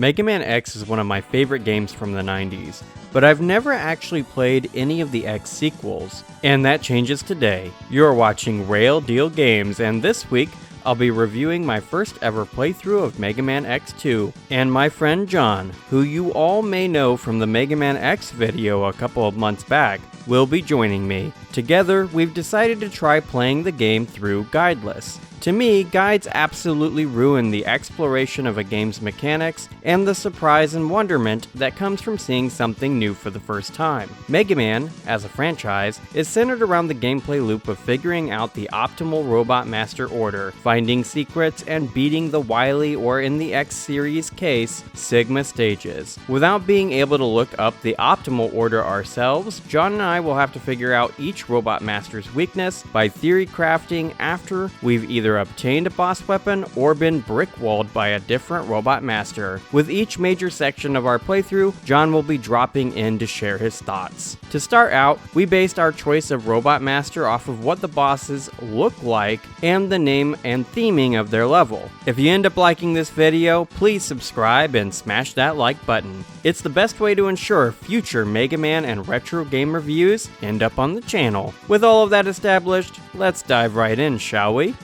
Megaman X is one of my favorite games from the 90s, but I've never actually played any of the X sequels, and that changes today. You're watching Rail Deal Games, and this week, I'll be reviewing my first ever playthrough of Mega Man X2, and my friend John, who you all may know from the Mega Man X video a couple of months back, will be joining me. Together, we've decided to try playing the game through guideless. To me, guides absolutely ruin the exploration of a game's mechanics and the surprise and wonderment that comes from seeing something new for the first time. Mega Man, as a franchise, is centered around the gameplay loop of figuring out the optimal Robot Master order, finding secrets, and beating the Wily, or in the X series case, Sigma stages. Without being able to look up the optimal order ourselves, John and I will have to figure out each Robot Master's weakness by theory crafting after we've either obtained a boss weapon or been brick-walled by a different Robot Master. With each major section of our playthrough, John will be dropping in to share his thoughts. To start out, we based our choice of Robot Master off of what the bosses look like and the name and theming of their level. If you end up liking this video, please subscribe and smash that like button. It's the best way to ensure future Mega Man and retro game reviews end up on the channel. With all of that established, let's dive right in, shall we?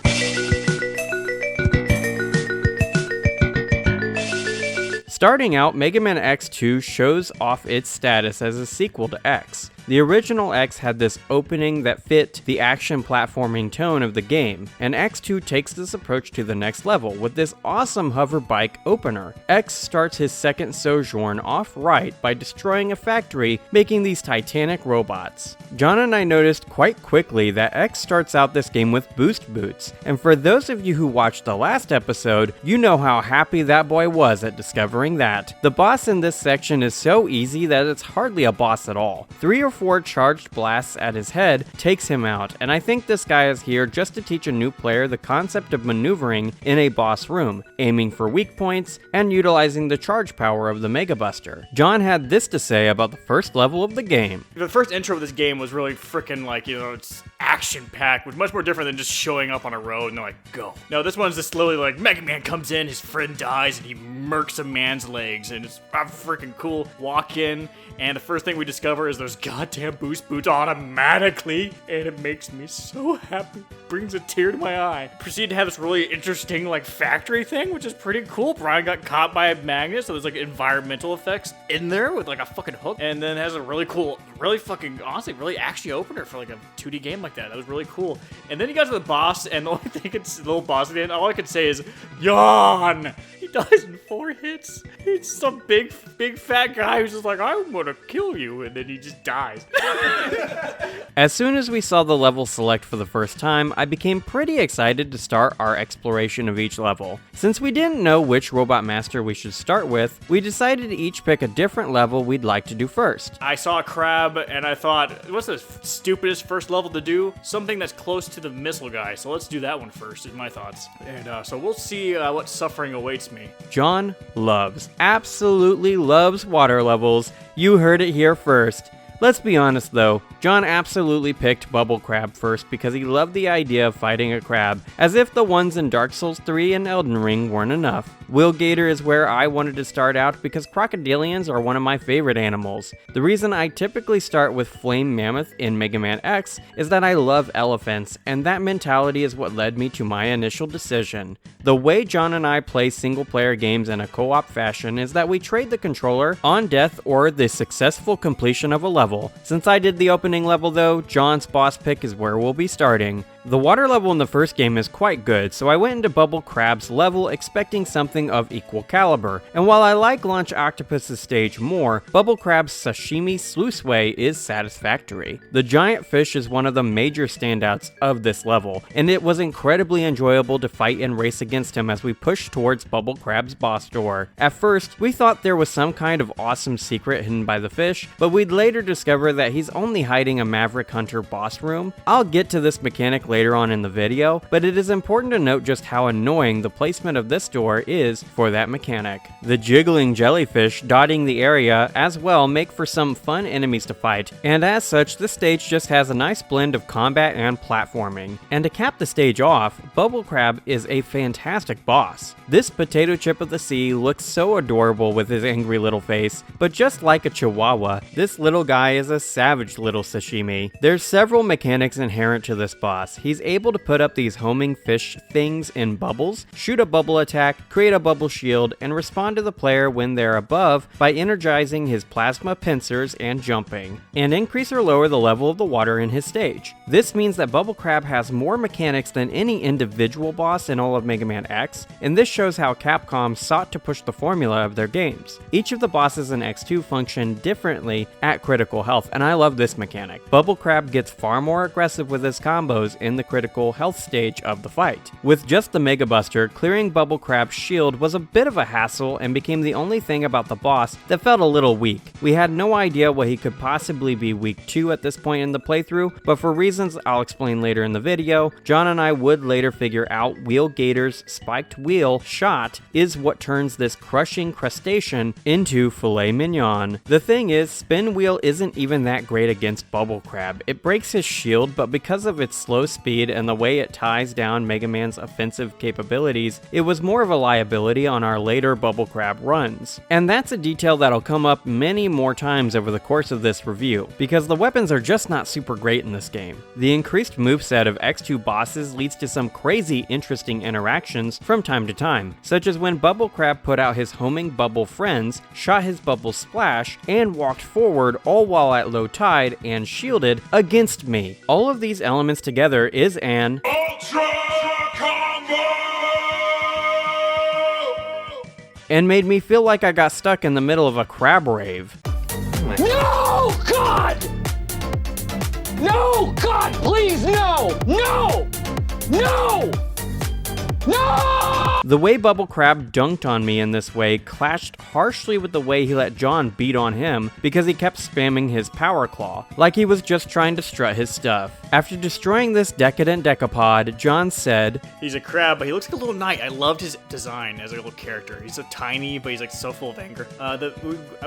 Starting out, Mega Man X2 shows off its status as a sequel to X. The original X had this opening that fit the action platforming tone of the game, and X2 takes this approach to the next level with this awesome hover bike opener. X starts his second sojourn off right by destroying a factory, making these titanic robots. John and I noticed quite quickly that X starts out this game with boost boots, and for those of you who watched the last episode, you know how happy that boy was at discovering that. The boss in this section is so easy that it's hardly a boss at all. 3 or 4 charged blasts at his head takes him out, and I think this guy is here just to teach a new player the concept of maneuvering in a boss room, aiming for weak points, and utilizing the charge power of the Mega Buster. John had this to say about the first level of the game. The first intro of this game was really freaking it's action-packed, was much more different than just showing up on a road and they're like, go. No, this one's just literally like, Mega Man comes in, his friend dies, and he murks a man's legs, and it's freaking cool. Walk in, and the first thing we discover is those goddamn boost boots automatically, and it makes me so happy. Brings a tear to my eye. Proceed to have this really interesting factory thing, which is pretty cool. Brian got caught by a magnet, so there's environmental effects in there with a fucking hook, and then has a really cool, really fucking, honestly, really action opener for a 2D game like that. That was really cool. And then you got to the boss, and the only thing it's the little boss at the end, all I could say is, yawn! He dies in 4 hits. It's some big fat guy who's just like, I'm gonna kill you, and then he just dies. As soon as we saw the level select for the first time, I became pretty excited to start our exploration of each level. Since we didn't know which Robot Master we should start with, we decided to each pick a different level we'd like to do first. I saw a crab, and I thought, what's the stupidest first level to do? Something that's close to the missile guy, so let's do that one first, is my thoughts. And so we'll see what suffering awaits me. John absolutely loves water levels. You heard it here first. Let's be honest though, John absolutely picked Bubble Crab first because he loved the idea of fighting a crab, as if the ones in Dark Souls 3 and Elden Ring weren't enough. Gator is where I wanted to start out because crocodilians are one of my favorite animals. The reason I typically start with Flame Mammoth in Mega Man X is that I love elephants, and that mentality is what led me to my initial decision. The way John and I play single-player games in a co-op fashion is that we trade the controller on death or the successful completion of a level. Since I did the opening level though, John's boss pick is where we'll be starting. The water level in the first game is quite good, so I went into Bubble Crab's level expecting something of equal caliber, and while I like Launch Octopus's stage more, Bubble Crab's Sashimi Sluiceway is satisfactory. The giant fish is one of the major standouts of this level, and it was incredibly enjoyable to fight and race against him as we pushed towards Bubble Crab's boss door. At first, we thought there was some kind of awesome secret hidden by the fish, but we'd later discover that he's only hiding a Maverick Hunter boss room. I'll get to this mechanic later later on in the video, but it is important to note just how annoying the placement of this door is for that mechanic. The jiggling jellyfish dotting the area as well make for some fun enemies to fight, and as such, this stage just has a nice blend of combat and platforming. And to cap the stage off, Bubble Crab is a fantastic boss. This potato chip of the sea looks so adorable with his angry little face, but just like a chihuahua, this little guy is a savage little sashimi. There's several mechanics inherent to this boss. He's able to put up these homing fish things in bubbles, shoot a bubble attack, create a bubble shield, and respond to the player when they're above by energizing his plasma pincers and jumping, and increase or lower the level of the water in his stage. This means that Bubble Crab has more mechanics than any individual boss in all of Mega Man X, and this shows how Capcom sought to push the formula of their games. Each of the bosses in X2 function differently at critical health, and I love this mechanic. Bubble Crab gets far more aggressive with his combos in the critical health stage of the fight. With just the Mega Buster, clearing Bubble Crab's shield was a bit of a hassle and became the only thing about the boss that felt a little weak. We had no idea what he could possibly be weak to at this point in the playthrough, but for reasons I'll explain later in the video, John and I would later figure out Wheel Gator's spiked wheel shot is what turns this crushing crustacean into filet mignon. The thing is, Spin Wheel isn't even that great against Bubble Crab. It breaks his shield, but because of its slow speed and the way it ties down Mega Man's offensive capabilities, it was more of a liability on our later Bubble Crab runs. And that's a detail that'll come up many more times over the course of this review, because the weapons are just not super great in this game. The increased moveset of X2 bosses leads to some crazy interesting interactions from time to time, such as when Bubble Crab put out his homing bubble friends, shot his bubble splash, and walked forward all while at low tide and shielded against me. All of these elements together is an Ultra Combo! And made me feel like I got stuck in the middle of a crab rave. No! God! No! God, please, no! No! No! No! The way Bubble Crab dunked on me in this way clashed harshly with the way he let John beat on him because he kept spamming his power claw, like he was just trying to strut his stuff. After destroying this decadent decapod, John said, "He's a crab, but he looks like a little knight. I loved his design as a little character. He's so tiny, but he's like so full of anger.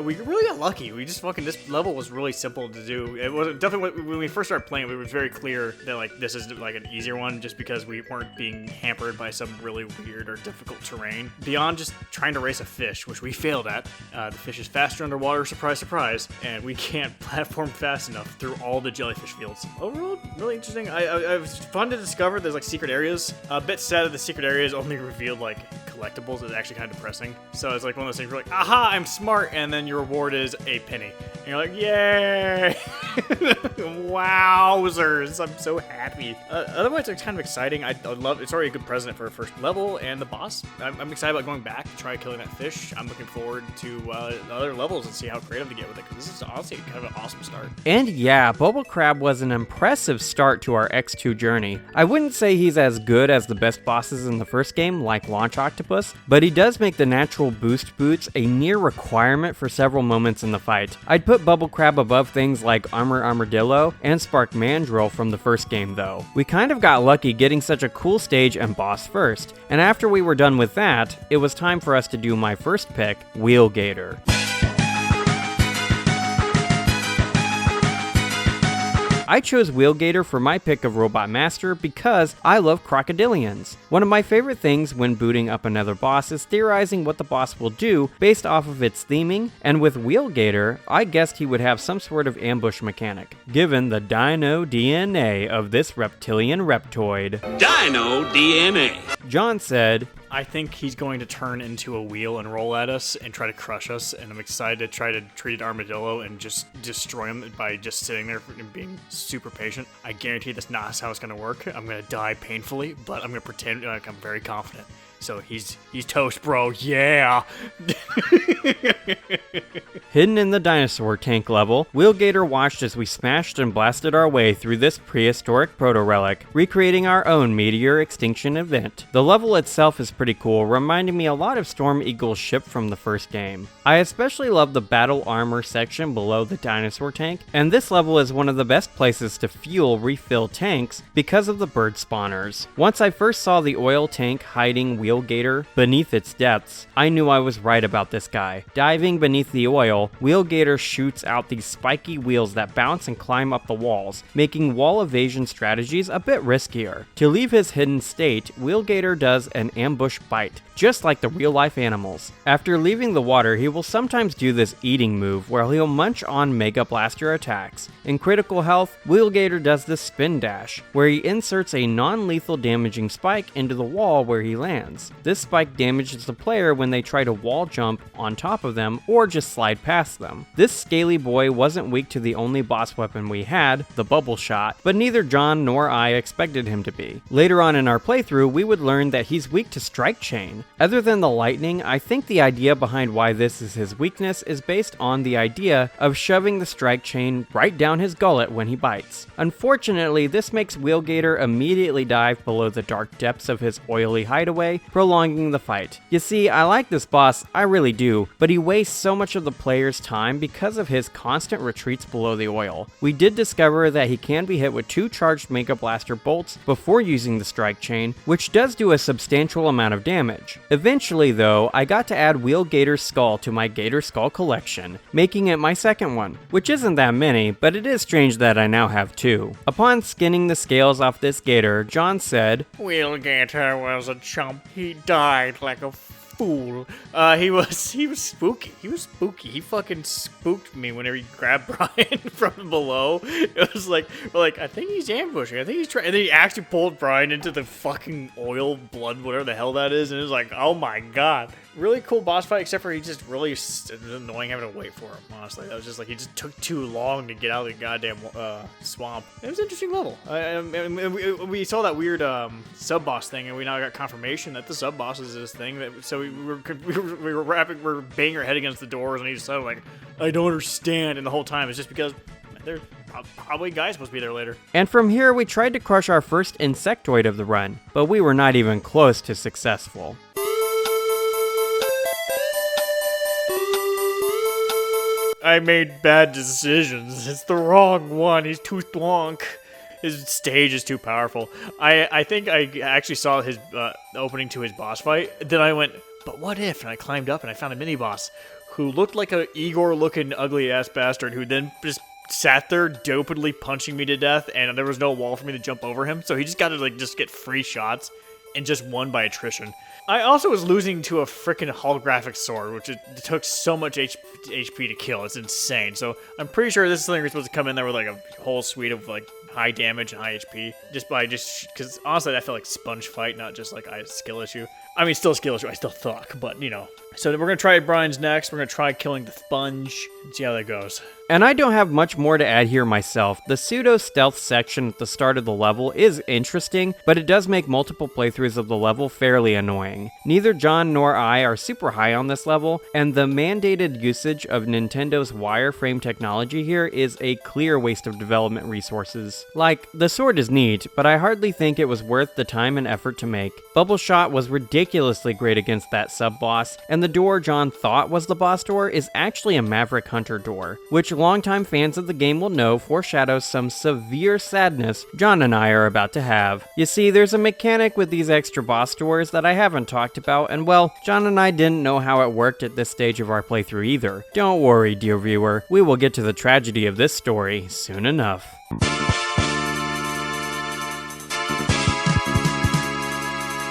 We really got lucky. We just fucking, this level was really simple to do. It wasn't, definitely when we first started playing, it was very clear that like this is like an easier one just because we weren't being hampered by some really weird or difficult terrain. Beyond just trying to race a fish, which we failed at. The fish is faster underwater, surprise, surprise, and we can't platform fast enough through all the jellyfish fields. Overall, really interesting. It was fun to discover there's like secret areas. A bit sad that the secret areas only revealed like collectibles. Is actually kind of depressing. So it's like one of those things where you're like, aha, I'm smart, and then your reward is a penny. And you're like, yay! Wowzers, I'm so happy. Otherwise, it's kind of exciting. I love, it's already a good present for a first level, and the boss, I'm excited about going back to try killing that fish. I'm looking forward to the other levels and see how creative they get with it, because this is honestly kind of an awesome start. And yeah, Bubble Crab was an impressive start to our X2 journey. I wouldn't say he's as good as the best bosses in the first game, like Launch Octopus, but he does make the natural boost boots a near requirement for several moments in the fight. I'd put Bubble Crab above things like Armor Armadillo and Spark Mandrill from the first game though. We kind of got lucky getting such a cool stage and boss first, and after we were done with that, it was time for us to do my first pick, Wheel Gator. I chose Wheel Gator for my pick of Robot Master because I love crocodilians. One of my favorite things when booting up another boss is theorizing what the boss will do based off of its theming, and with Wheel Gator, I guessed he would have some sort of ambush mechanic, given the dino DNA of this reptilian reptoid. Dino DNA. John said, I think he's going to turn into a wheel and roll at us and try to crush us, and I'm excited to try to treat Armadillo and just destroy him by just sitting there and being super patient. I guarantee that's not how it's going to work. I'm going to die painfully, but I'm going to pretend like I'm very confident. So he's toast, bro. Yeah. Hidden in the dinosaur tank level, Gator watched as we smashed and blasted our way through this prehistoric proto-relic, recreating our own meteor extinction event. The level itself is pretty cool, reminding me a lot of Storm Eagle's ship from the first game. I especially love the battle armor section below the dinosaur tank, and this level is one of the best places to refill tanks because of the bird spawners. Once I first saw the oil tank hiding Gator beneath its depths, I knew I was right about this guy. Diving beneath the oil, Gator shoots out these spiky wheels that bounce and climb up the walls, making wall evasion strategies a bit riskier. To leave his hidden state, Gator does an ambush bite, just like the real-life animals. After leaving the water, he will sometimes do this eating move where he'll munch on Mega Blaster attacks. In critical health, Gator does the spin dash, where he inserts a non-lethal damaging spike into the wall where he lands. This spike damages the player when they try to wall jump on top of them or just slide past them. This scaly boy wasn't weak to the only boss weapon we had, the bubble shot, but neither John nor I expected him to be. Later on in our playthrough, we would learn that he's weak to strike chain. Other than the lightning, I think the idea behind why this is his weakness is based on the idea of shoving the strike chain right down his gullet when he bites. Unfortunately, this makes Gator immediately dive below the dark depths of his oily hideaway, prolonging the fight. You see, I like this boss, I really do, but he wastes so much of the player's time because of his constant retreats below the oil. We did discover that he can be hit with 2 charged Mega Blaster bolts before using the strike chain, which does do a substantial amount of damage. Eventually though, I got to add Gator's skull to my Gator skull collection, making it my second one, which isn't that many, but it is strange that I now have 2. Upon skinning the scales off this gator, John said, Gator was a chump. He died like a fool. He was spooky. He was spooky. He fucking spooked me whenever he grabbed Brian from below. It was like, I think he's ambushing. I think he's trying. And then he actually pulled Brian into the fucking oil blood, whatever the hell that is. And it was like, oh my god. Really cool boss fight, except for he just really annoying having to wait for him, honestly. That was just like, he just took too long to get out of the goddamn swamp. It was an interesting level. We saw that weird sub-boss thing, and we now got confirmation that the sub-boss is this thing. So we were banging our head against the doors, and he just said, like, I don't understand. And the whole time, it's just because there's probably a guy supposed to be there later. And from here, we tried to crush our first insectoid of the run, but we were not even close to successful. I made bad decisions. It's the wrong one. He's too thwonk. His stage is too powerful. I think I actually saw his opening to his boss fight. Then I went, but what if? And I climbed up and I found a mini boss who looked like a Igor-looking ugly-ass bastard who then just sat there dopedly punching me to death, and there was no wall for me to jump over him. So he just got to just get free shots and just won by attrition. I also was losing to a freaking holographic sword, which it took so much HP to kill. It's insane. So I'm pretty sure this thing was supposed to come in there with like a whole suite of like high damage and high HP. Because honestly, I felt like sponge fight, not just like a skill issue. I mean, still a skill issue. I still thunk, but you know. So we're going to try Brian's next. We're going to try killing the sponge and see how that goes. And I don't have much more to add here myself. The pseudo-stealth section at the start of the level is interesting, but it does make multiple playthroughs of the level fairly annoying. Neither John nor I are super high on this level, and the mandated usage of Nintendo's wireframe technology here is a clear waste of development resources. Like, the sword is neat, but I hardly think it was worth the time and effort to make. Bubble Shot was ridiculously great against that sub-boss, and the door John thought was the boss door is actually a Maverick Hunter door, which longtime fans of the game will know foreshadows some severe sadness John and I are about to have. You see, there's a mechanic with these extra boss doors that I haven't talked about, and well, John and I didn't know how it worked at this stage of our playthrough either. Don't worry, dear viewer, we will get to the tragedy of this story soon enough.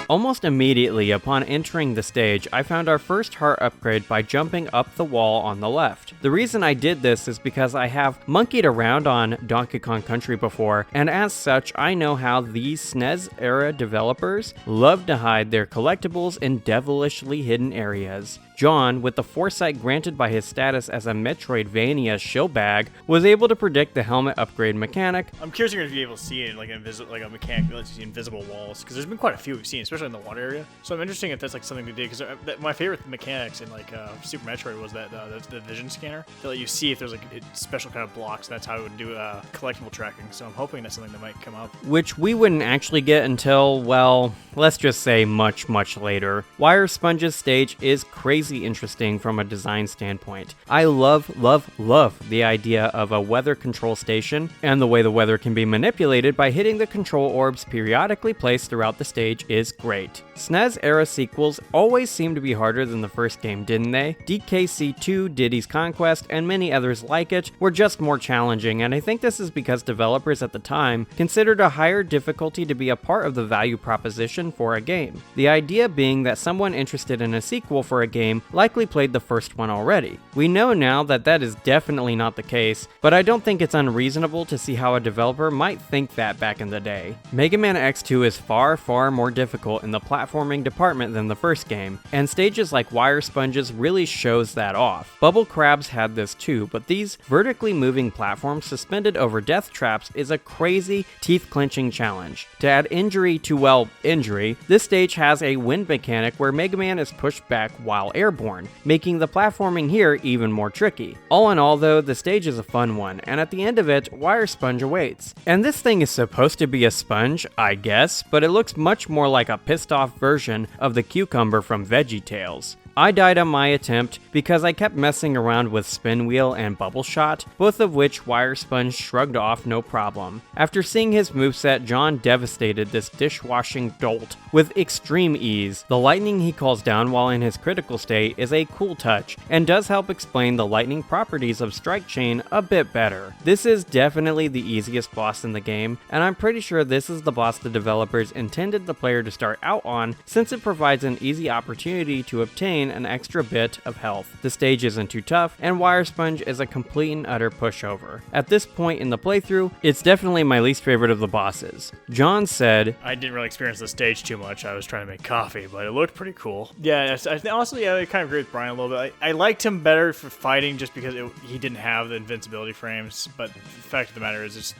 Almost immediately upon entering the stage, I found our first heart upgrade by jumping up the wall on the left. The reason I did this is because I have monkeyed around on Donkey Kong Country before, and as such, I know how these SNES-era developers love to hide their collectibles in devilishly hidden areas. John, with the foresight granted by his status as a Metroidvania showbag, was able to predict the helmet upgrade mechanic. I'm curious if you're going to be able to see it like a mechanic that lets you see invisible walls, because there's been quite a few we've seen, especially in the water area. So I'm interested if that's like something to do, because my favorite mechanics in like Super Metroid was that the vision scanner that let you see if there's like special kind of blocks. That's how it would do collectible tracking. So I'm hoping that's something that might come up. Which we wouldn't actually get until, well, let's just say much later. Wire Sponge's stage is crazy interesting from a design standpoint. I love the idea of a weather control station, and the way the weather can be manipulated by hitting the control orbs periodically placed throughout the stage is great. SNES era sequels always seem to be harder than the first game, didn't they? DKC2, Diddy's Conquest, and many others like it were just more challenging, and I think this is because developers at the time considered a higher difficulty to be a part of the value proposition for a game. The idea being that someone interested in a sequel for a game likely played the first one already. We know now that that is definitely not the case, but I don't think it's unreasonable to see how a developer might think that back in the day. Mega Man X2 is far more difficult in the platforming department than the first game, and stages like Wire Sponges really shows that off. Bubble Crabs had this too, but these vertically moving platforms suspended over death traps is a crazy, teeth-clenching challenge. To add injury to, well, injury, this stage has a wind mechanic where Mega Man is pushed back while airborne, making the platforming here even more tricky. All in all though, the stage is a fun one, and at the end of it, Wire Sponge awaits. And this thing is supposed to be a sponge, I guess, but it looks much more like a pissed off version of the cucumber from VeggieTales. I died on my attempt because I kept messing around with Spin Wheel and Bubble Shot, both of which Wire Sponge shrugged off no problem. After seeing his moveset, John devastated this dishwashing dolt with extreme ease. The lightning he calls down while in his critical state is a cool touch, and does help explain the lightning properties of Strike Chain a bit better. This is definitely the easiest boss in the game, and I'm pretty sure this is the boss the developers intended the player to start out on, since it provides an easy opportunity to obtain an extra bit of health. The stage isn't too tough, and Wire Sponge is a complete and utter pushover. At this point in the playthrough, it's definitely my least favorite of the bosses. John said, I didn't really experience the stage too much. I was trying to make coffee, but it looked pretty cool. Yeah, honestly, I kind of agree with Brian a little bit. I liked him better for fighting just because he didn't have the invincibility frames, but the fact of the matter is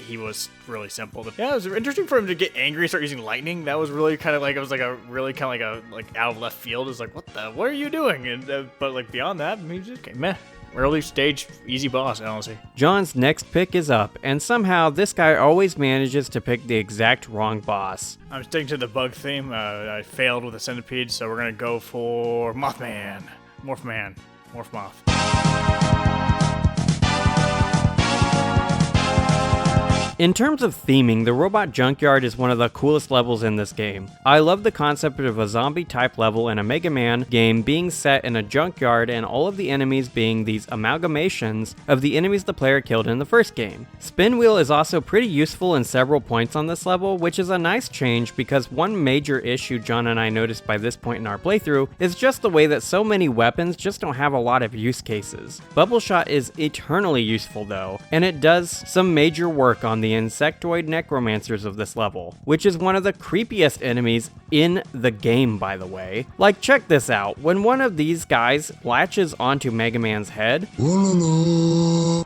he was really simple. Yeah, it was interesting for him to get angry and start using lightning. That was really kind of like, it was like a really kind of like out of left field. It was like, what are you doing? And but like beyond that, I mean, just meh. Early stage, easy boss, honestly. John's next pick is up, and somehow this guy always manages to pick the exact wrong boss. I'm sticking to the bug theme. I failed with a centipede, so we're gonna go for Mothman. Morph Moth. In terms of theming, the Robot Junkyard is one of the coolest levels in this game. I love the concept of a zombie-type level in a Mega Man game being set in a junkyard and all of the enemies being these amalgamations of the enemies the player killed in the first game. Spin Wheel is also pretty useful in several points on this level, which is a nice change because one major issue John and I noticed by this point in our playthrough is just the way that so many weapons just don't have a lot of use cases. Bubble Shot is eternally useful though, and it does some major work on the insectoid necromancers of this level, which is one of the creepiest enemies in the game, by the way. Like, check this out. When one of these guys latches onto Mega Man's head,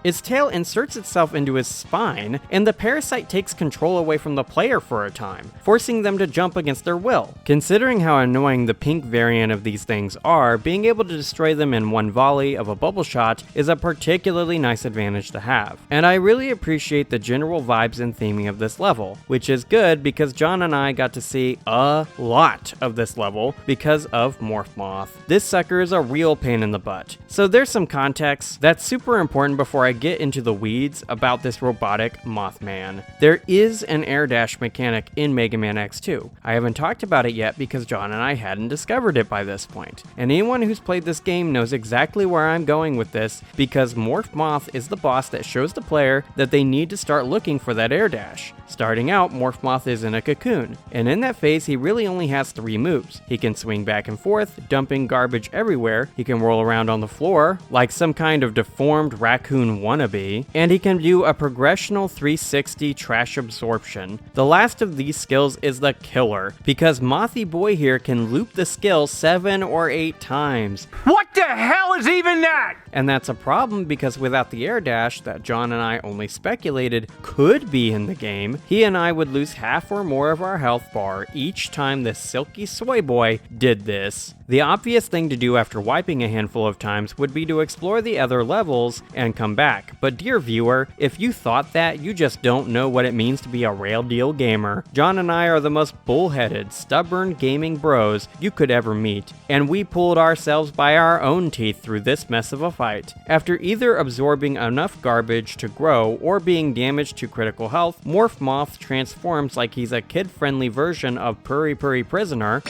its tail inserts itself into his spine, and the parasite takes control away from the player for a time, forcing them to jump against their will. Considering how annoying the pink variant of these things are, being able to destroy them in one volley of a Bubble Shot is a particularly nice advantage to have. And I really appreciate the general vibes and theming of this level, which is good because John and I got to see a lot of this level because of Morph Moth. This sucker is a real pain in the butt. So there's some context that's super important before I get into the weeds about this robotic Mothman. There is an air dash mechanic in Mega Man X2. I haven't talked about it yet because John and I hadn't discovered it by this point. And anyone who's played this game knows exactly where I'm going with this because Morph Moth is the boss that shows the player that they need to start looking for that air dash. Starting out, Morph Moth is in a cocoon, and in that phase he really only has 3 moves. He can swing back and forth, dumping garbage everywhere, he can roll around on the floor, like some kind of deformed raccoon wannabe, and he can do a progressional 360 trash absorption. The last of these skills is the killer, because Mothy Boy here can loop the skill 7 or 8 times. What the hell is even that? And that's a problem because without the air dash that John and I only speculated could be in the game, he and I would lose half or more of our health bar each time the silky soy boy did this. The obvious thing to do after wiping a handful of times would be to explore the other levels and come back. But dear viewer, if you thought that, you just don't know what it means to be a real deal gamer. John and I are the most bullheaded, stubborn gaming bros you could ever meet, and we pulled ourselves by our own teeth through this mess of a fight. After either absorbing enough garbage to grow or being damaged to critical health, Morph Moth transforms like he's a kid-friendly version of Puri Puri Prisoner,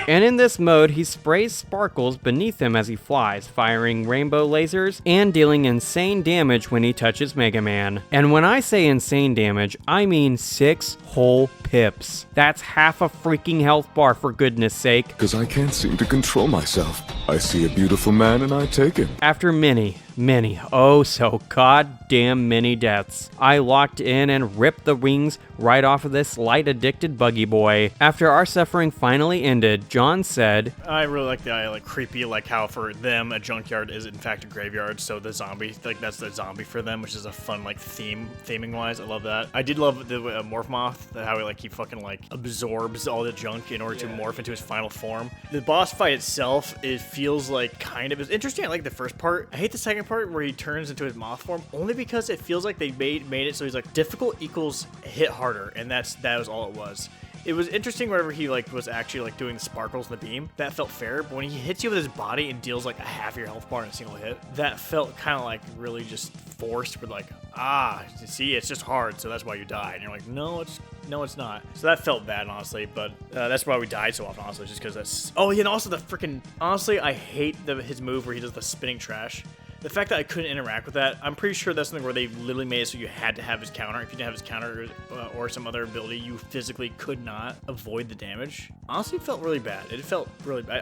and in this mode, he sprays sparkles beneath him as he flies, firing rainbow lasers and dealing insane damage when he touches Megaman. And when I say insane damage, I mean 6 whole pips. That's half a freaking health bar, for goodness sake. Because I can't seem to control myself. I see a beautiful man and I take him. After many, oh so goddamn many deaths, I locked in and ripped the wings right off of this light-addicted buggy boy. After our suffering finally ended, John said, I really like the creepy, like how for them a junkyard is in fact a graveyard, so the zombie, like that's the zombie for them, which is a fun like theming wise. I love that. I did love the Morph Moth, how he fucking like absorbs all the junk in order to morph into his final form. The boss fight itself, it feels like kind of, it's interesting. I like the first part. I hate the second part where he turns into his moth form, only because it feels like they made it so he's like difficult equals hit harder, and that was all it was. It was interesting whenever he like was actually like doing the sparkles and the beam. That felt fair, but when he hits you with his body and deals like a half your health bar in a single hit, that felt kind of like really just forced. With like, see, it's just hard, so that's why you die. And you're like, no, it's not. So that felt bad, honestly, but that's why we died so often, honestly, just because that's... Oh, yeah, and also the freaking... Honestly, I hate his move where he does the spinning trash. The fact that I couldn't interact with that, I'm pretty sure that's something where they literally made it so you had to have his counter. If you didn't have his counter or some other ability, you physically could not avoid the damage. Honestly, it felt really bad. It felt really bad.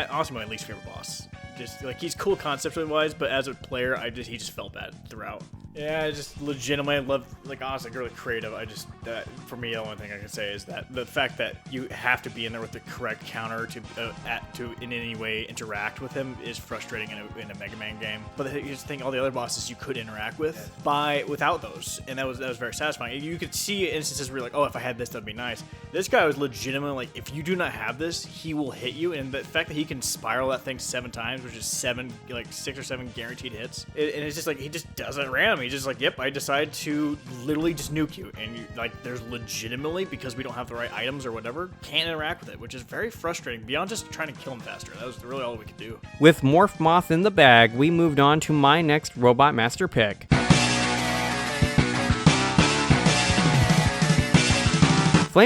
Honestly, my least favorite boss. Just like, he's cool conceptually wise, but as a player, he just felt bad throughout. Yeah, I just legitimately love, like, honestly, really creative. For me, the only thing I can say is that the fact that you have to be in there with the correct counter to in any way interact with him is frustrating in a Mega Man game. But here's the thing: all the other bosses you could interact with without those, and that was very satisfying. You could see instances where you're like, oh, if I had this, that'd be nice. This guy was legitimately like, if you do not have this, he will hit you, and the fact that he can spiral that thing 7 times, which is 6 or 7 guaranteed hits, and it's just like he just does it random. He's just like, yep, I decide to literally just nuke you, and there's legitimately, because we don't have the right items or whatever, can't interact with it, which is very frustrating beyond just trying to kill him faster. That was really all we could do. With Morph Moth in the bag, we moved on to my next Robot Master pick.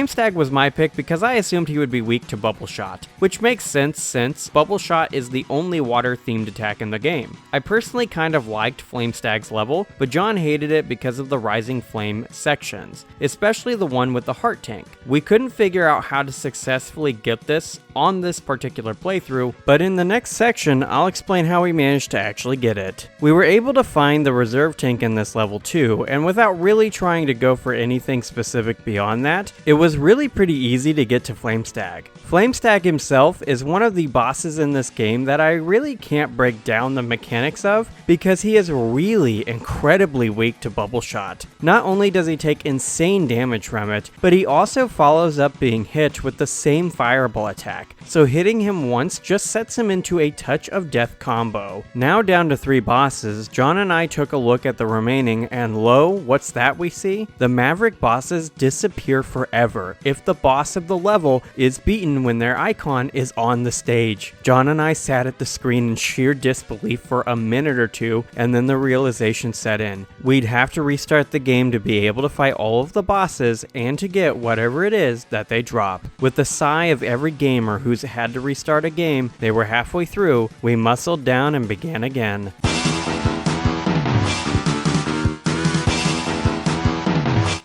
Stag was my pick because I assumed he would be weak to Bubble Shot, which makes sense since Bubble Shot is the only water-themed attack in the game. I personally kind of liked Stag's level, but John hated it because of the Rising Flame sections, especially the one with the heart tank. We couldn't figure out how to successfully get this on this particular playthrough, but in the next section, I'll explain how we managed to actually get it. We were able to find the reserve tank in this level too, and without really trying to go for anything specific beyond that, it was really pretty easy to get to Stag. Stag himself is one of the bosses in this game that I really can't break down the mechanics of because he is really incredibly weak to Bubble Shot. Not only does he take insane damage from it, but he also follows up being hit with the same fireball attack. attack, so hitting him once just sets him into a touch of death combo. Now down to 3 bosses, John and I took a look at the remaining, and lo, what's that we see? The Maverick bosses disappear forever if the boss of the level is beaten when their icon is on the stage. John and I sat at the screen in sheer disbelief for a minute or two, and then the realization set in. We'd have to restart the game to be able to fight all of the bosses and to get whatever it is that they drop. With the sigh of every gamer who's had to restart a game they were halfway through, we muscled down and began again.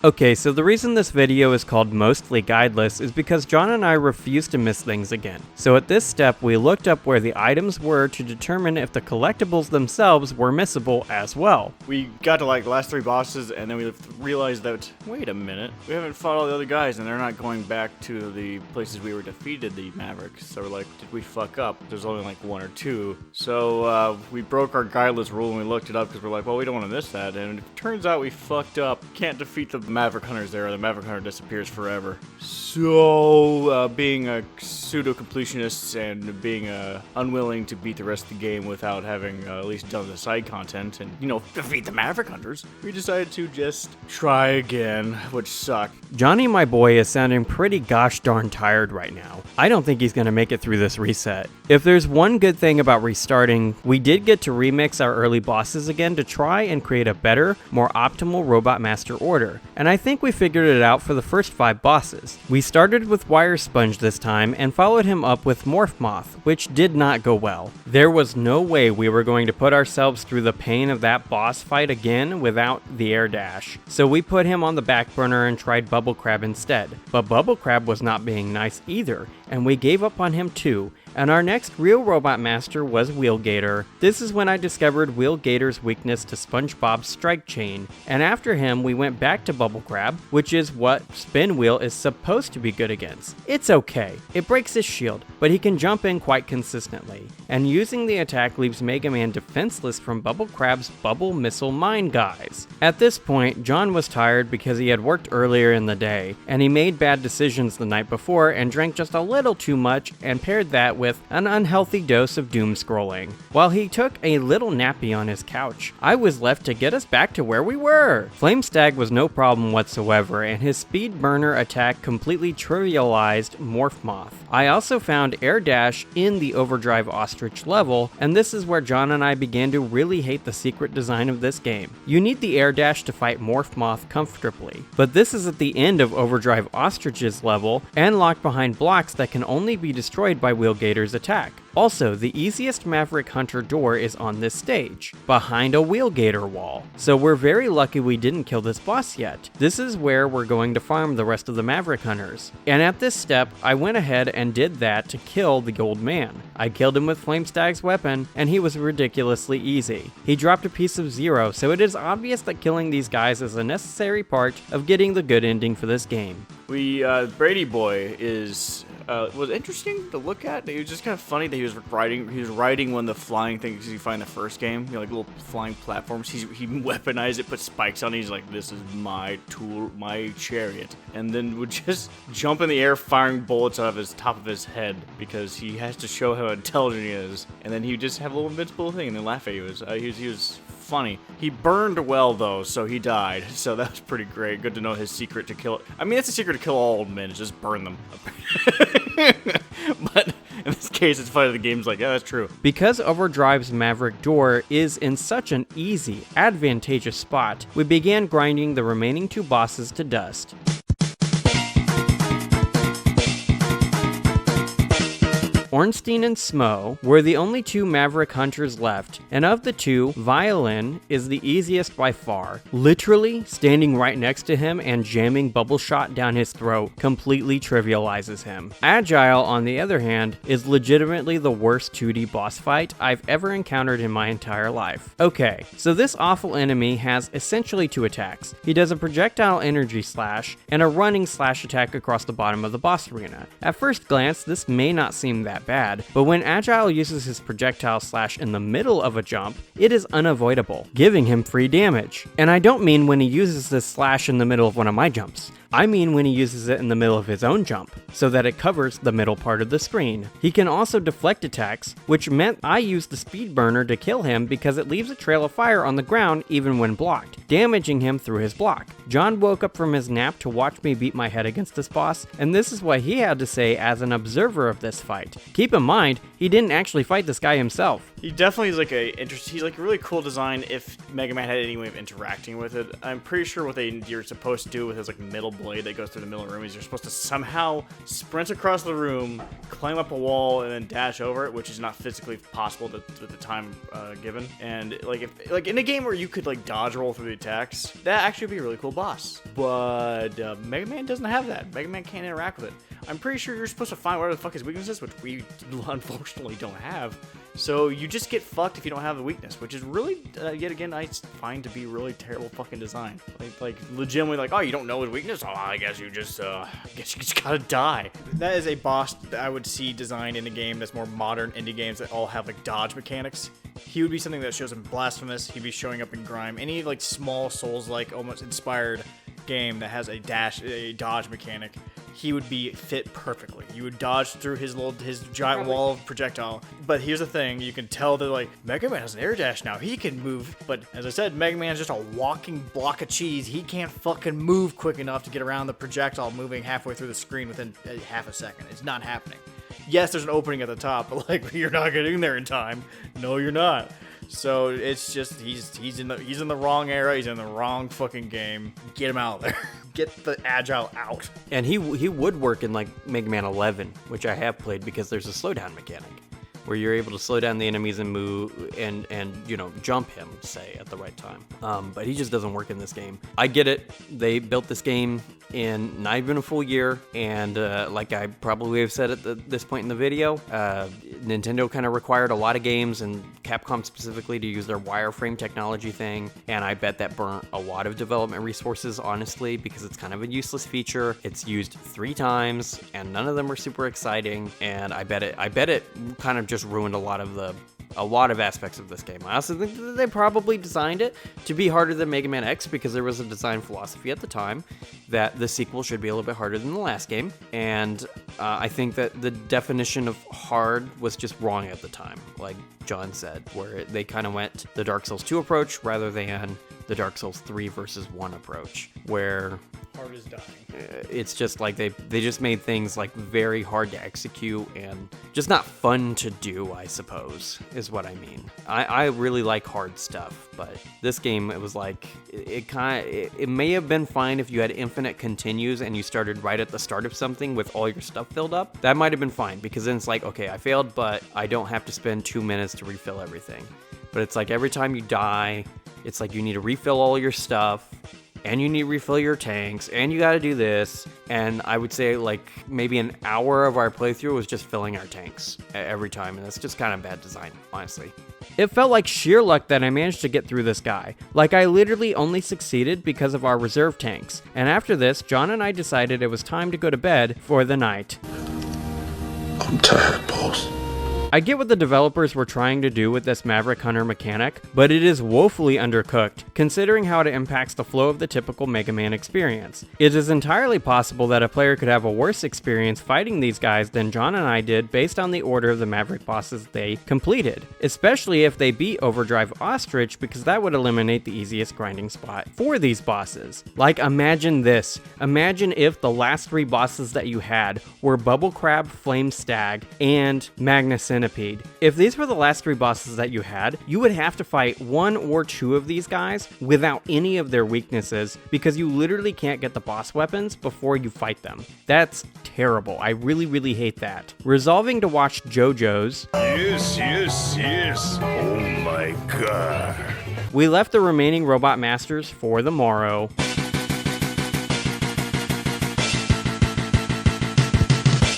Okay, so the reason this video is called Mostly Guideless is because John and I refuse to miss things again. So at this step, we looked up where the items were to determine if the collectibles themselves were missable as well. We got to like the last 3 bosses, and then we realized that, wait a minute, we haven't fought all the other guys, and they're not going back to the places we were defeated the Mavericks. So we're like, did we fuck up? There's only like 1 or 2. So we broke our guideless rule and we looked it up because we're like, well, we don't want to miss that. And it turns out we fucked up. Can't defeat the Maverick Hunters there, or the Maverick Hunter disappears forever. So, being a pseudo-completionist and being unwilling to beat the rest of the game without having at least done the side content and, defeat the Maverick Hunters, we decided to just try again, which sucked. Johnny, my boy, is sounding pretty gosh darn tired right now. I don't think he's going to make it through this reset. If there's one good thing about restarting, we did get to remix our early bosses again to try and create a better, more optimal Robot Master order, and I think we figured it out for the first 5 bosses. We started with Wire Sponge this time and followed him up with Morph Moth, which did not go well. There was no way we were going to put ourselves through the pain of that boss fight again without the air dash, so we put him on the back burner and tried Bubble Crab instead. But Bubble Crab was not being nice either, and we gave up on him too. And our next real Robot Master was Wheel Gator. This is when I discovered Wheel Gator's weakness to SpongeBob's Strike Chain, and after him we went back to Bubble Crab, which is what Spin Wheel is supposed to be good against. It's okay, it breaks his shield, but he can jump in quite consistently, and using the attack leaves Megaman defenseless from Bubble Crab's Bubble Missile Mine guys. At this point, John was tired because he had worked earlier in the day, and he made bad decisions the night before and drank just a little too much and paired that with an unhealthy dose of doom scrolling. While he took a little nappy on his couch, I was left to get us back to where we were. Flame Stag was no problem whatsoever, and his speed burner attack completely trivialized Morph Moth. I also found Air Dash in the Overdrive Ostrich level, and this is where John and I began to really hate the secret design of this game. You need the Air Dash to fight Morph Moth comfortably, but this is at the end of Overdrive Ostrich's level and locked behind blocks that can only be destroyed by Wheel Gator's attack. Also, the easiest Maverick Hunter door is on this stage, behind a Wheel Gator wall, so we're very lucky we didn't kill this boss yet. This is where we're going to farm the rest of the Maverick Hunters. And at this step, I went ahead and did that to kill the old man. I killed him with Flame Stag's weapon, and he was ridiculously easy. He dropped a piece of 0, so it is obvious that killing these guys is a necessary part of getting the good ending for this game. Brady Boy was interesting to look at. It was just kind of funny that he was riding one of the flying things you find in the first game, like little flying platforms. He weaponized it, put spikes on it. He's like, this is my tool, my chariot, and then would just jump in the air firing bullets out of his top of his head because he has to show how intelligent he is, and then he would just have a little invincible thing and then laugh at you. He was funny. He burned well though, so he died, so that was pretty great. Good to know his secret to kill. I mean, that's a secret to kill all old men, is just burn them. But in this case, it's funny the game's like, yeah, that's true. Because Overdrive's Maverick door is in such an easy, advantageous spot, we began grinding the remaining 2 bosses to dust. Ornstein and Smo were the only 2 Maverick Hunters left, and of the 2, Violin is the easiest by far. Literally, standing right next to him and jamming Bubble Shot down his throat completely trivializes him. Agile, on the other hand, is legitimately the worst 2D boss fight I've ever encountered in my entire life. Okay, so this awful enemy has essentially 2 attacks. He does a projectile energy slash and a running slash attack across the bottom of the boss arena. At first glance, this may not seem that bad, but when Agile uses his projectile slash in the middle of a jump, it is unavoidable, giving him free damage. And I don't mean when he uses this slash in the middle of one of my jumps. I mean when he uses it in the middle of his own jump, so that it covers the middle part of the screen. He can also deflect attacks, which meant I used the speed burner to kill him because it leaves a trail of fire on the ground even when blocked, damaging him through his block. John woke up from his nap to watch me beat my head against this boss, and this is what he had to say as an observer of this fight. Keep in mind, he didn't actually fight this guy himself. He definitely is like he's like a really cool design if Mega Man had any way of interacting with it. I'm pretty sure what you're supposed to do with his like middle blade that goes through the middle of the room is you're supposed to somehow sprint across the room, climb up a wall, and then dash over it, which is not physically possible at the time given. And like in a game where you could like dodge roll through the attacks, that actually would be a really cool boss. But Mega Man doesn't have that. Mega Man can't interact with it. I'm pretty sure you're supposed to find whatever the fuck his weakness is, which we unfortunately don't have. So you just get fucked if you don't have the weakness, which is really, yet again, I find to be really terrible fucking design. Like legitimately, like, oh, you don't know his weakness? Oh, I guess you just gotta die. That is a boss that I would see designed in a game that's more modern indie games that all have like dodge mechanics. He would be something that shows up in Blasphemous. He'd be showing up in Grime. Any like small Souls-like, almost inspired game that has a dodge mechanic, he would be fit perfectly. You would dodge through his giant wall of projectile. But here's the thing, you can tell that like Mega Man has an air dash now. He can move, but as I said, Mega Man's just a walking block of cheese. He can't fucking move quick enough to get around the projectile moving halfway through the screen within half a second. It's not happening. Yes, there's an opening at the top, but like you're not getting there in time. No, you're not. So it's just he's in the wrong era. He's in the wrong fucking game. Get him out of there. Get the agile out. And he would work in like Mega Man 11, which I have played because there's a slowdown mechanic where you're able to slow down the enemies and move and jump him, say, at the right time. But he just doesn't work in this game. I get it. They built this game in not even a full year, and like I probably have said at this point in the video, Nintendo kind of required a lot of games, and Capcom specifically, to use their wireframe technology thing, and I bet that burnt a lot of development resources, honestly, because it's kind of a useless feature. It's used 3 times, and none of them are super exciting, and I bet it kind of just ruined a lot of aspects of this game. I also think that they probably designed it to be harder than Mega Man X because there was a design philosophy at the time that the sequel should be a little bit harder than the last game, and I think that the definition of hard was just wrong at the time, like John said, where they kind of went the Dark Souls 2 approach rather than the Dark Souls 3 versus 1 approach, where hard is dying. It's just like they just made things like very hard to execute and just not fun to do, I suppose, is what I mean. I really like hard stuff, but this game, it was like, it may have been fine if you had infinite continues and you started right at the start of something with all your stuff filled up. That might have been fine, because then it's like, okay, I failed, but I don't have to spend 2 minutes to refill everything. But it's like every time you die, it's like you need to refill all your stuff, and you need to refill your tanks, and you gotta do this. And I would say like maybe an hour of our playthrough was just filling our tanks every time, and that's just kind of bad design, honestly. It felt like sheer luck that I managed to get through this guy. Like I literally only succeeded because of our reserve tanks. And after this, John and I decided it was time to go to bed for the night. I'm tired, boss. I get what the developers were trying to do with this Maverick Hunter mechanic, but it is woefully undercooked, considering how it impacts the flow of the typical Mega Man experience. It is entirely possible that a player could have a worse experience fighting these guys than John and I did based on the order of the Maverick bosses they completed, especially if they beat Overdrive Ostrich, because that would eliminate the easiest grinding spot for these bosses. Like, imagine this. Imagine if the last 3 bosses that you had were Bubble Crab, Flame Stag, and Magna Centipede. If these were the last 3 bosses that you had, you would have to fight 1 or 2 of these guys without any of their weaknesses, because you literally can't get the boss weapons before you fight them. That's terrible. I really, really hate that. Resolving to watch JoJo's. Yes. Oh my god. We left the remaining robot masters for the morrow.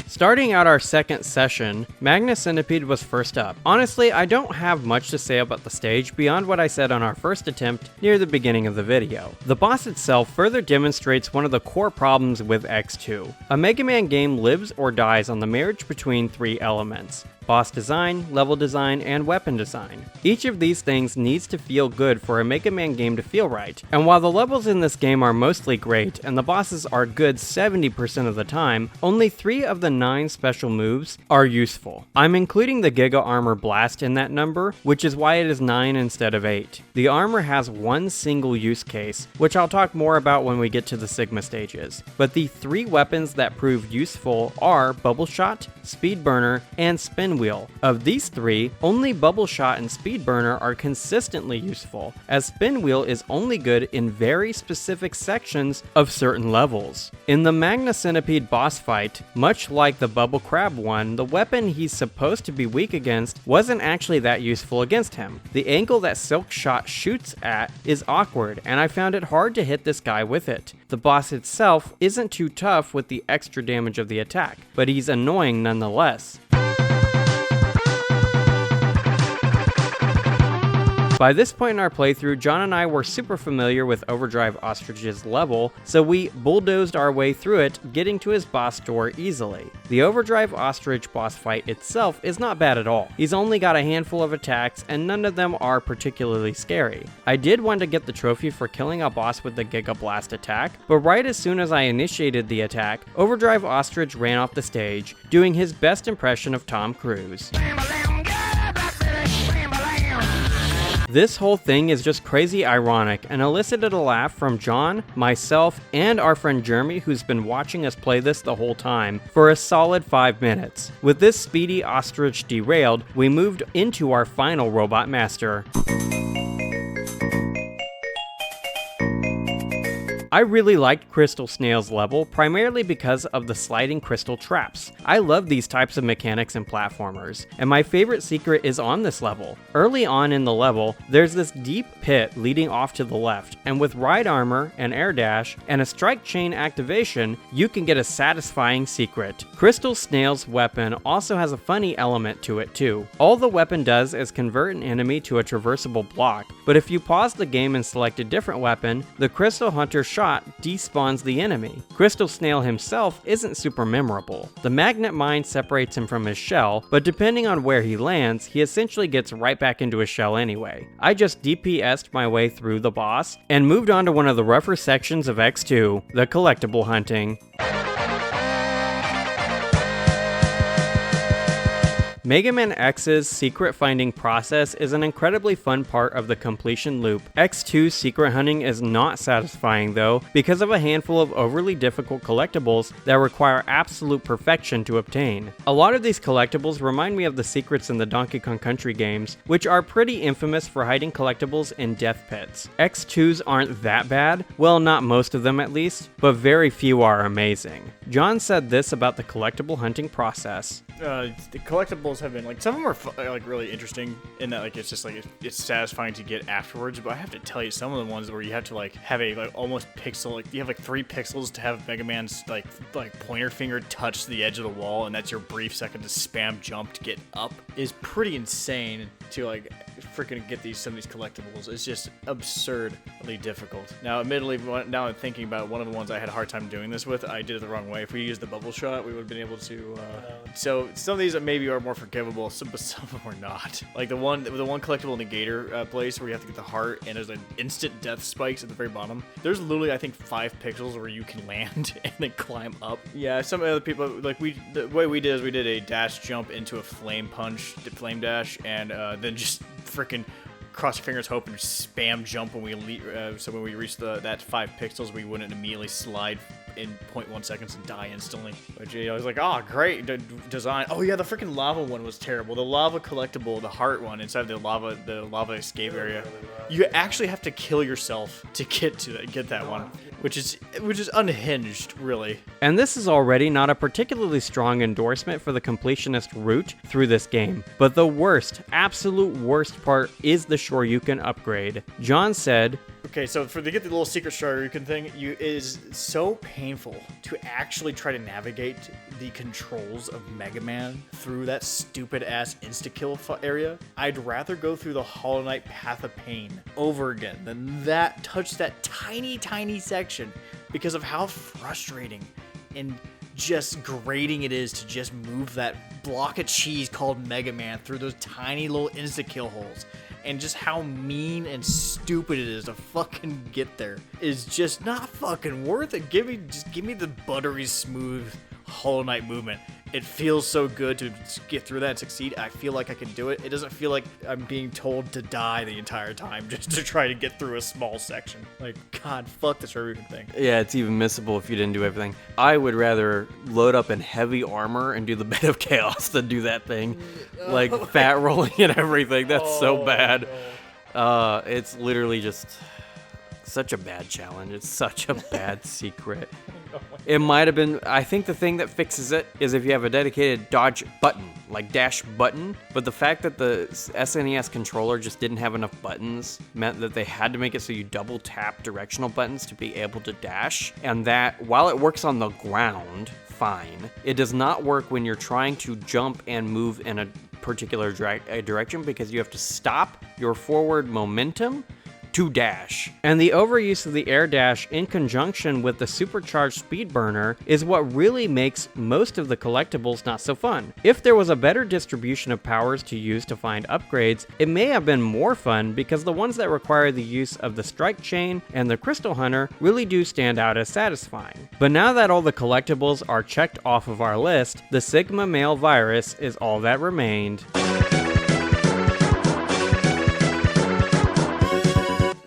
Starting out our second session, Magna Centipede was first up. Honestly, I don't have much to say about the stage beyond what I said on our first attempt near the beginning of the video. The boss itself further demonstrates one of the core problems with X2. A Mega Man game lives or dies on the marriage between 3 elements: boss design, level design, and weapon design. Each of these things needs to feel good for a Mega Man game to feel right, and while the levels in this game are mostly great and the bosses are good 70% of the time, only 3 of the 9 special moves are useful. I'm including the Giga Armor Blast in that number, which is why it is 9 instead of 8. The armor has one single use case, which I'll talk more about when we get to the Sigma stages, but the 3 weapons that prove useful are Bubble Shot, Speed Burner, and Spin Wheel. Of these 3, only Bubble Shot and Speed Burner are consistently useful, as Spin Wheel is only good in very specific sections of certain levels. In the Magna Centipede boss fight, much like the Bubble Crab one, the weapon he's supposed to be weak against wasn't actually that useful against him. The angle that Silk Shot shoots at is awkward, and I found it hard to hit this guy with it. The boss itself isn't too tough with the extra damage of the attack, but he's annoying nonetheless. By this point in our playthrough, John and I were super familiar with Overdrive Ostrich's level, so we bulldozed our way through it, getting to his boss door easily. The Overdrive Ostrich boss fight itself is not bad at all. He's only got a handful of attacks, and none of them are particularly scary. I did want to get the trophy for killing a boss with the Giga Blast attack, but right as soon as I initiated the attack, Overdrive Ostrich ran off the stage, doing his best impression of Tom Cruise. This whole thing is just crazy ironic and elicited a laugh from John, myself, and our friend Jeremy, who's been watching us play this the whole time for a solid 5 minutes. With this speedy ostrich derailed, we moved into our final robot master. I really liked Crystal Snail's level, primarily because of the sliding crystal traps. I love these types of mechanics in platformers, and my favorite secret is on this level. Early on in the level, there's this deep pit leading off to the left, and with ride armor, an air dash, and a strike chain activation, you can get a satisfying secret. Crystal Snail's weapon also has a funny element to it too. All the weapon does is convert an enemy to a traversable block, but if you pause the game and select a different weapon, the Crystal Hunter shot despawns the enemy. Crystal Snail himself isn't super memorable. The magnet mine separates him from his shell, but depending on where he lands, he essentially gets right back into his shell anyway. I just DPS'd my way through the boss and moved on to one of the rougher sections of X2, the Collectible Hunting. Mega Man X's secret finding process is an incredibly fun part of the completion loop. X2's secret hunting is not satisfying though, because of a handful of overly difficult collectibles that require absolute perfection to obtain. A lot of these collectibles remind me of the secrets in the Donkey Kong Country games, which are pretty infamous for hiding collectibles in death pits. X2's aren't that bad, well not most of them at least, but very few are amazing. John said this about the collectible hunting process. The collectibles have been like, some of them are like really interesting in that like it's just like it's satisfying to get afterwards, but I have to tell you, some of the ones where you have to like have a like almost pixel, like you have like 3 pixels to have Mega Man's like pointer finger touch the edge of the wall, and that's your brief second to spam jump to get up, is pretty insane to like freaking get some of these collectibles. It's just absurdly difficult. Now admittedly, now I'm thinking about it, one of the ones I had a hard time doing this with, I did it the wrong way. If we used the bubble shot, we would have been able to so some of these maybe are more forgivable, but some of them are not. Like the one collectible in the Gator place where you have to get the heart and there's an instant death spikes at the very bottom. There's literally I think 5 pixels where you can land and then climb up. Yeah, some other people like the way we did is we did a dash jump into a flame flame dash, and then just freaking cross your fingers, hope and spam jump when we so when we reach that 5 pixels, we wouldn't immediately slide in 0.1 seconds and die instantly. Which, you know, I was like, oh, great design. Oh yeah, the freaking lava one was terrible. The lava collectible, the heart one inside the lava escape area. You actually have to kill yourself to get that one, which is unhinged, really. And this is already not a particularly strong endorsement for the completionist route through this game, but the worst, absolute worst part is the Shoryuken upgrade. John said, okay, so to get the little secret Shoryuken thing, it is so painful to actually try to navigate the controls of Mega Man through that stupid ass insta-kill area. I'd rather go through the Hollow Knight Path of Pain over again than touch that tiny section, because of how frustrating and just grating it is to just move that block of cheese called Megaman through those tiny little insta-kill holes. And just how mean and stupid it is to fucking get there is just not fucking worth it. Give me the buttery smooth Hollow Knight movement. It feels so good to get through that and succeed. I feel like I can do it. It doesn't feel like I'm being told to die the entire time just to try to get through a small section. Like, God, fuck this Shoryuken thing. Yeah, it's even missable if you didn't do everything. I would rather load up in heavy armor and do the Bed of Chaos than do that thing. Like, fat rolling and everything. That's so bad. No. It's literally just such a bad challenge. It's such a bad secret. It might have been, I think the thing that fixes it is if you have a dedicated dodge button, like dash button, but the fact that the SNES controller just didn't have enough buttons meant that they had to make it so you double tap directional buttons to be able to dash, and that while it works on the ground, fine, it does not work when you're trying to jump and move in a particular direction because you have to stop your forward momentum to dash. And the overuse of the air dash in conjunction with the supercharged speed burner is what really makes most of the collectibles not so fun. If there was a better distribution of powers to use to find upgrades, it may have been more fun because the ones that require the use of the strike chain and the crystal hunter really do stand out as satisfying. But now that all the collectibles are checked off of our list, the Sigma male virus is all that remained.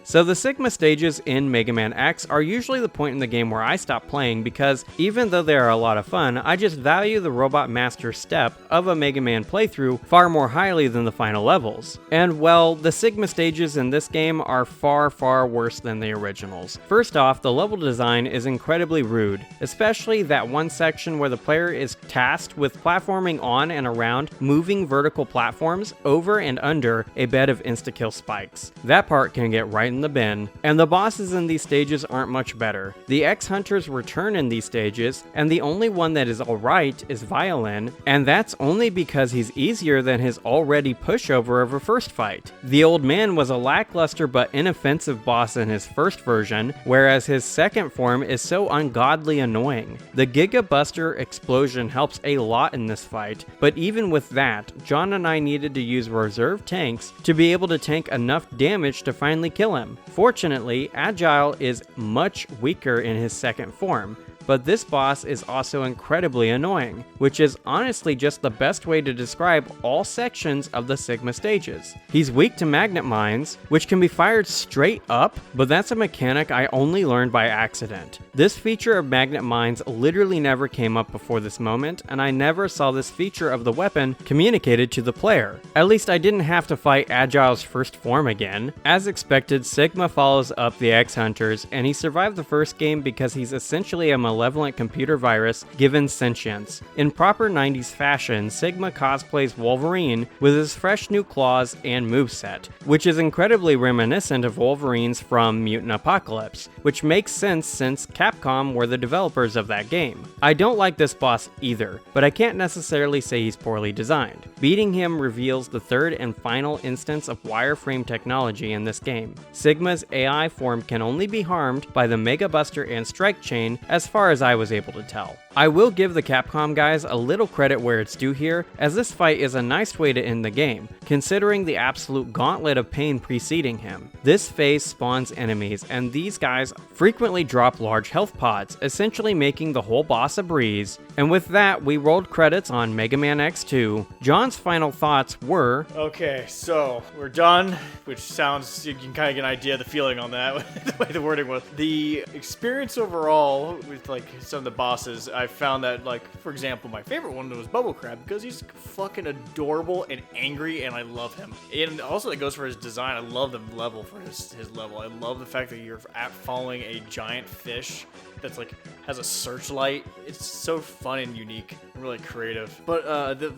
So the Sigma stages in Mega Man X are usually the point in the game where I stop playing because even though they are a lot of fun, I just value the Robot Master step of a Mega Man playthrough far more highly than the final levels. And well, the Sigma stages in this game are far, far worse than the originals. First off, the level design is incredibly rude, especially that one section where the player is tasked with platforming on and around moving vertical platforms over and under a bed of insta-kill spikes. That part can get right in the bin, and the bosses in these stages aren't much better. The X-Hunters return in these stages, and the only one that is alright is Violin, and that's only because he's easier than his already pushover of a first fight. The Old Man was a lackluster but inoffensive boss in his first version, whereas his second form is so ungodly annoying. The Giga Buster explosion helps a lot in this fight, but even with that, John and I needed to use reserve tanks to be able to tank enough damage to finally kill him. Fortunately, Agile is much weaker in his second form, but this boss is also incredibly annoying, which is honestly just the best way to describe all sections of the Sigma stages. He's weak to magnet mines, which can be fired straight up, but that's a mechanic I only learned by accident. This feature of magnet mines literally never came up before this moment, and I never saw this feature of the weapon communicated to the player. At least I didn't have to fight Agile's first form again. As expected, Sigma follows up the X-Hunters, and he survived the first game because he's essentially a malevolent computer virus given sentience. In proper 90s fashion, Sigma cosplays Wolverine with his fresh new claws and moveset, which is incredibly reminiscent of Wolverine's from Mutant Apocalypse, which makes sense since Capcom were the developers of that game. I don't like this boss either, but I can't necessarily say he's poorly designed. Beating him reveals the third and final instance of wireframe technology in this game. Sigma's AI form can only be harmed by the Mega Buster and Strike Chain as far as I was able to tell. I will give the Capcom guys a little credit where it's due here, as this fight is a nice way to end the game, considering the absolute gauntlet of pain preceding him. This phase spawns enemies, and these guys frequently drop large health pods, essentially making the whole boss a breeze. And with that, we rolled credits on Mega Man X2. John's final thoughts were, Okay, so we're done, which sounds, you can kind of get an idea of the feeling on that, the way the wording was. The experience overall with like some of the bosses, I found that, like, for example, my favorite one was Bubble Crab because he's fucking adorable and angry, and I love him. And also, it goes for his design. I love the level for his level. I love the fact that you're following a giant fish that's like has a searchlight. It's so fun and unique and really creative. But the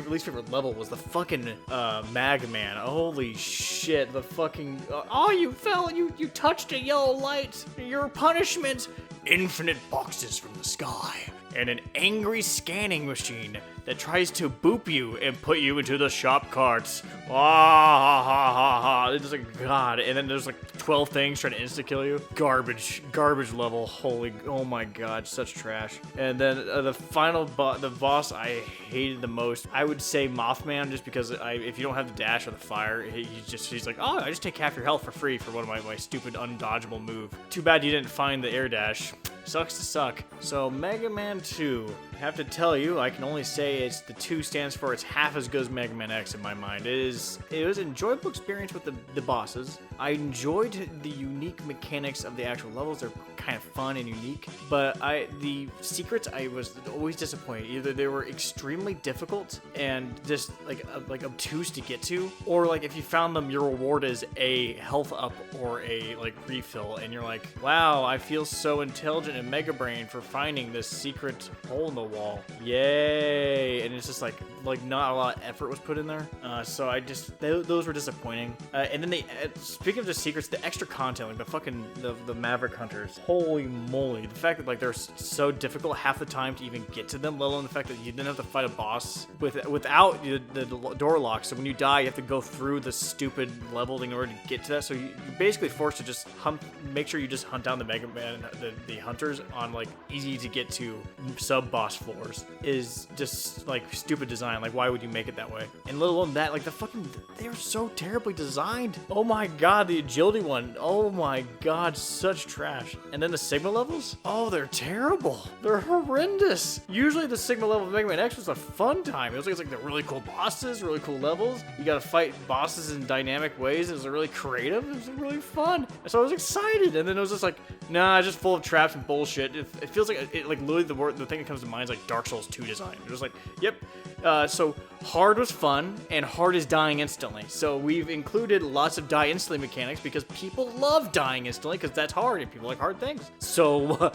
least favorite level was the fucking Magman. Holy shit, the fucking oh, you fell, you touched a yellow light. Your punishment: infinite boxes from the sky and an angry scanning machine that tries to boop you and put you into the shop carts. Ha ha ha ha. It's like, God. And then there's like 12 things trying to insta-kill you. Garbage level. Oh my God, such trash. And then the final the boss I hated the most, I would say Mothman, just because if you don't have the dash or the fire, he's like, oh, I just take half your health for free for one of my stupid undodgeable move. Too bad you didn't find the air dash. Sucks to suck. So Mega Man 2, I have to tell you, I can only say the 2 stands for it's half as good as Mega Man X in my mind. It was an enjoyable experience with the bosses. I enjoyed the unique mechanics of the actual levels. They're kind of fun and unique, but the secrets, I was always disappointed. Either they were extremely difficult and just like obtuse to get to, or like if you found them, your reward is a health up or a like refill, and you're like, wow, I feel so intelligent and Mega Brain for finding this secret hole in the wall. Yay! And it's just like not a lot of effort was put in there. So I just those were disappointing. And then speaking of the secrets, the extra content, like the fucking the Maverick Hunters. Holy moly! The fact that like they're so difficult half the time to even get to them, let alone the fact that you didn't have to fight a boss without the door lock. So when you die, you have to go through the stupid level in order to get to that. So you're basically forced to just make sure you just hunt down the Mega Man, the hunters on like easy to get to sub boss floors. Is just like stupid design. Like why would you make it that way? And let alone that, like they were so terribly designed. Oh my God, the agility one. Oh my God, such trash. And then the Sigma levels? Oh, they're terrible. They're horrendous. Usually the Sigma level of Mega Man X was a fun time. It was like the really cool bosses, really cool levels. You gotta fight bosses in dynamic ways. It was really creative. It was really fun. And so I was excited. And then it was just like, nah, just full of traps and bullshit. It feels like literally the thing that comes to mind is like Dark Souls 2 design. It was like, yep. So hard was fun, and hard is dying instantly. So we've included lots of die instantly mechanics because people love dying instantly because that's hard and people like hard things. So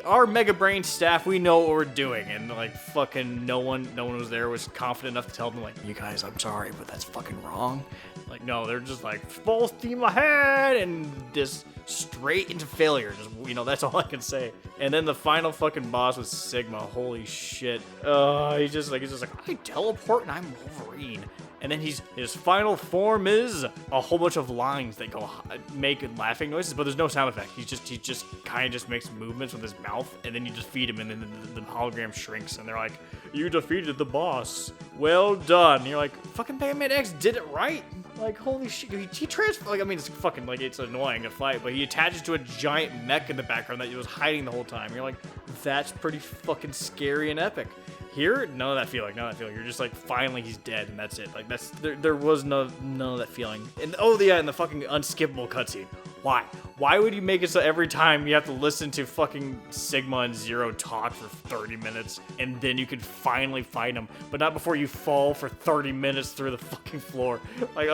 our Mega Brain staff, we know what we're doing, and like fucking no one was there was confident enough to tell them like, you guys, I'm sorry, but that's fucking wrong. Like no, they're just like full steam ahead and just straight into failure. Just that's all I can say. And then the final fucking boss was Sigma. Holy shit. He's just like I teleport and I'm Wolverine. And then his final form is a whole bunch of lines that go make laughing noises, but there's no sound effect. He just kind of just makes movements with his mouth, and then you just feed him, and then the hologram shrinks, and they're like, "You defeated the boss. Well done." And you're like, "Fucking Mega Man X did it right." Like, holy shit, he transforms, like, I mean, it's fucking, like, it's annoying to fight, but he attaches to a giant mech in the background that he was hiding the whole time. You're like, that's pretty fucking scary and epic. Here, none of that feeling. You're just like, finally he's dead, and that's it. Like, there was none of that feeling. And and the fucking unskippable cutscene. Why? Why would you make it so every time you have to listen to fucking Sigma and Zero talk for 30 minutes, and then you could finally fight him, but not before you fall for 30 minutes through the fucking floor? Like,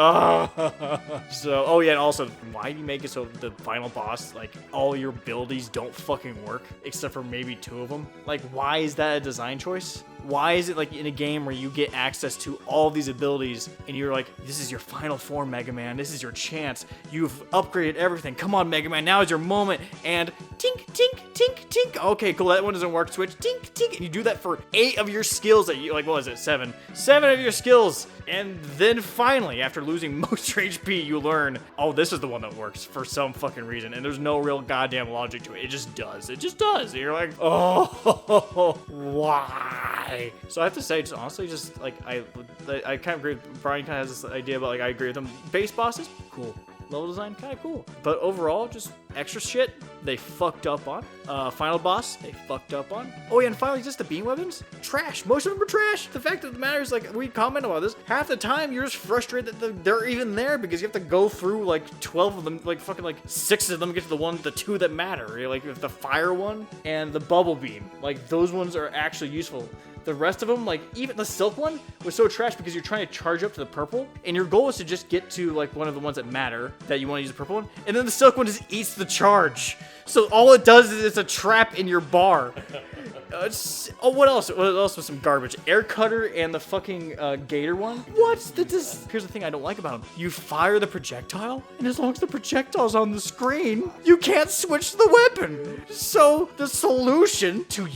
So, and also, why do you make it so the final boss, like, all your abilities don't fucking work, except for maybe 2 of them? Like, why is that a design choice? Why is it like in a game where you get access to all these abilities and you're like, this is your final form, Mega Man. This is your chance. You've upgraded everything. Come on, Mega Man. Now is your moment. And tink, tink, tink, tink. Okay, cool. That one doesn't work. Switch. Tink, tink. And you do that for 8 of your skills that you, like, what was it? 7. 7 of your skills. And then finally, after losing most of your HP, you learn, oh, this is the one that works for some fucking reason. And there's no real goddamn logic to it. It just does. It just does. And you're like, oh, why? So I have to say, just honestly, just like, I kind of agree with Brian. Kind of has this idea, but like, I agree with him. Base bosses, cool. Level design, kind of cool. But overall, just extra shit they fucked up on. Final boss, they fucked up on. Oh yeah, and finally, just the beam weapons, trash. Most of them are trash. The fact of the matter is, like, we comment about this, half the time you're just frustrated that they're even there because you have to go through like 12 of them, like fucking like 6 of them get to the 2 that matter. You're like, the fire one and the bubble beam, like those ones are actually useful. The rest of them, like even the silk one, was so trash because you're trying to charge up to the purple, and your goal is to just get to like one of the ones that matter that you want to use the purple one, and then the silk one just eats the charge. So all it does is it's a trap in your bar. what else? What else was some garbage? Air Cutter and the fucking Gator one? What's the Here's the thing I don't like about them. You fire the projectile, and as long as the projectile's on the screen, you can't switch the weapon. So the solution to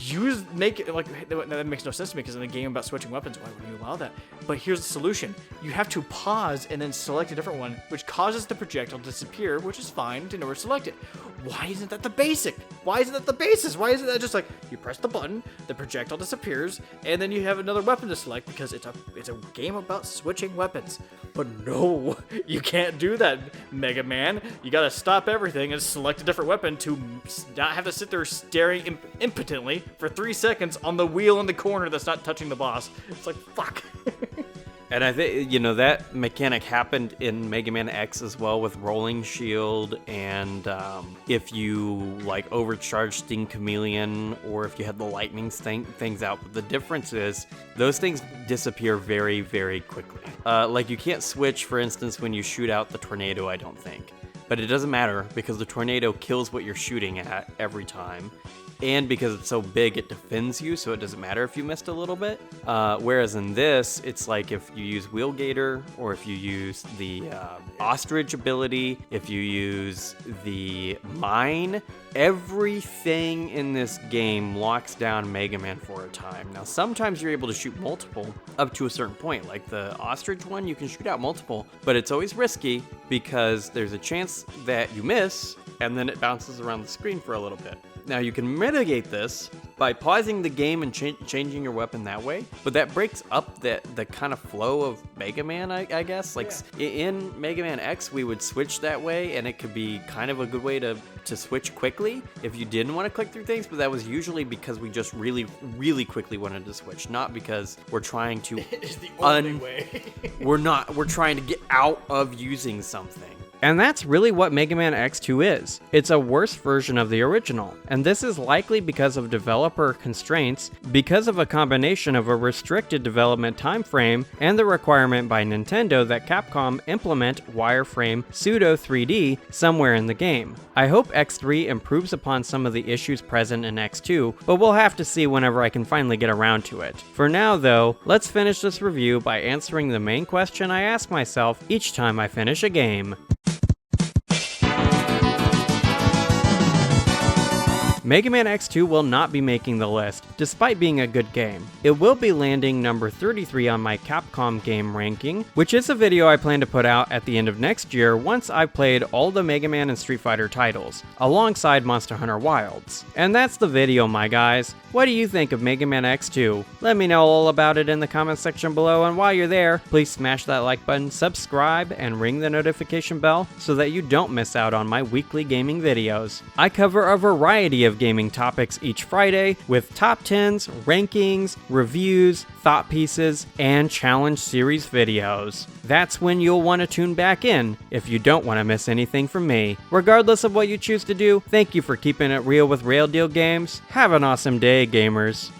make it like that makes no sense to me, because in a game about switching weapons, why would you allow that? But here's the solution. You have to pause and then select a different one, which causes the projectile to disappear, which is fine to know where to select it. Why isn't that the basic? Why isn't that the basis? Why isn't that just like you press the button, the projectile disappears, and then you have another weapon to select, because it's a game about switching weapons. But no, you can't do that, Mega Man. You gotta stop everything and select a different weapon to not have to sit there staring impotently for 3 seconds on the wheel in the corner that's not touching the boss. It's like, fuck. And I think, you know, that mechanic happened in Mega Man X as well with Rolling Shield, and if you, like, overcharged Sting Chameleon, or if you had the lightning things out. But the difference is, those things disappear very, very quickly. Like, you can't switch, for instance, when you shoot out the tornado, I don't think. But it doesn't matter, because the tornado kills what you're shooting at every time. And because it's so big, it defends you, so it doesn't matter if you missed a little bit. Whereas in this, it's like if you use Wheel Gator, or if you use the Ostrich ability, if you use the Mine, everything in this game locks down Mega Man for a time. Now, sometimes you're able to shoot multiple up to a certain point. Like the Ostrich one, you can shoot out multiple, but it's always risky because there's a chance that you miss, and then it bounces around the screen for a little bit. Now, you can mitigate this by pausing the game and changing your weapon that way, but that breaks up the kind of flow of Mega Man, I guess. Like, in Mega Man X, we would switch that way, and it could be kind of a good way to switch quickly if you didn't want to click through things, but that was usually because we just really, really quickly wanted to switch, not because we're trying to... It's the only way. We're trying to get out of using something. And that's really what Mega Man X2 is. It's a worse version of the original, and this is likely because of developer constraints, because of a combination of a restricted development time frame and the requirement by Nintendo that Capcom implement wireframe pseudo 3D somewhere in the game. I hope X3 improves upon some of the issues present in X2, but we'll have to see whenever I can finally get around to it. For now though, let's finish this review by answering the main question I ask myself each time I finish a game. Mega Man X2 will not be making the list, despite being a good game. It will be landing number 33 on my Capcom game ranking, which is a video I plan to put out at the end of next year once I've played all the Mega Man and Street Fighter titles, alongside Monster Hunter Wilds. And that's the video, my guys. What do you think of Mega Man X2? Let me know all about it in the comments section below, and while you're there, please smash that like button, subscribe, and ring the notification bell so that you don't miss out on my weekly gaming videos. I cover a variety of gaming topics each Friday with top 10s, rankings, reviews, thought pieces, and challenge series videos. That's when you'll want to tune back in if you don't want to miss anything from me. Regardless of what you choose to do, thank you for keeping it real with Rail Deal Games. Have an awesome day, gamers.